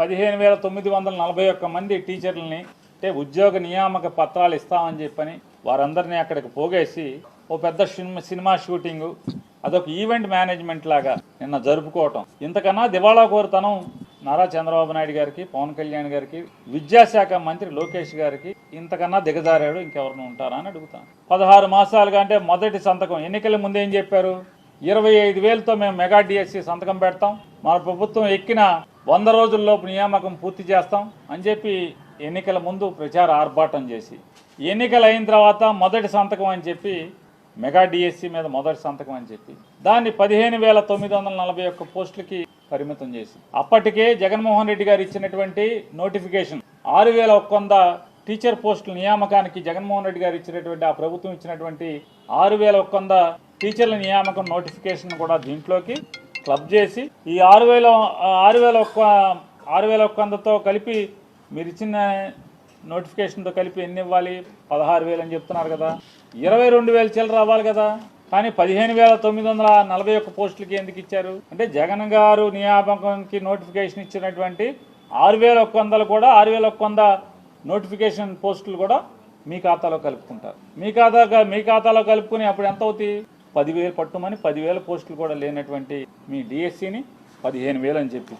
15,941 మంది టీచర్లని అంటే ఉద్యోగ నియామక పత్రాలు ఇస్తామని చెప్పని వారందరినీ అక్కడికి పోగేసి ఓ పెద్ద సినిమా షూటింగు అదొక ఈవెంట్ మేనేజ్మెంట్ లాగా నిన్న జరుపుకోవటం. ఇంతకన్నా దివాళా కోరుతనం నారా చంద్రబాబు నాయుడు గారికి, పవన్ కళ్యాణ్ గారికి, విద్యాశాఖ మంత్రి లోకేష్ గారికి ఇంతకన్నా దిగజారాడు ఇంకెవరిని ఉంటారా అని అడుగుతాను. 16 మాసాలుగా అంటే మొదటి సంతకం ఎన్నికల ముందు ఏం చెప్పారు? 25,000తో మేము మెగా డిఎస్సి సంతకం పెడతాం, మన ప్రభుత్వం ఎక్కిన 100 రోజుల్లోపు నియామకం పూర్తి చేస్తాం అని చెప్పి ఎన్నికల ముందు ప్రచార ఆర్భాటం చేసి, ఎన్నికలు అయిన తర్వాత మొదటి సంతకం అని చెప్పి మెగా డిఎస్సి మీద మొదటి సంతకం అని చెప్పి దాన్ని 15,941 పోస్టులకి పరిమితం చేసి, అప్పటికే జగన్మోహన్ రెడ్డి గారు ఇచ్చినటువంటి నోటిఫికేషన్ 6,100 టీచర్ పోస్టుల నియామకానికి జగన్మోహన్ రెడ్డి గారు ఇచ్చినటువంటి ఆ ప్రభుత్వం ఇచ్చినటువంటి 6,100 టీచర్ల నియామకం నోటిఫికేషన్ కూడా దీంట్లోకి క్లబ్ చేసి ఈ 6,100తో కలిపి మీరు ఇచ్చిన నోటిఫికేషన్తో కలిపి ఎన్ని ఇవ్వాలి? 16,000 అని చెప్తున్నారు కదా, 22,000 చిల్లర రావాలి కదా. కానీ 15,941 పోస్టులకి ఎందుకు ఇచ్చారు అంటే జగన్ గారు నియామకానికి నోటిఫికేషన్ ఇచ్చినటువంటి 6,100 కూడా 6,100 నోటిఫికేషన్ పోస్టులు కూడా మీ ఖాతాలో కలుపుకుంటారు. మీ ఖాతాలో కలుపుకుని అప్పుడు ఎంత అవుతాయి? 10,000 పట్టుమని 10,000 పోస్టులు కూడా లేనటువంటి మీ డిఎస్సిని 15,000 అని చెప్పి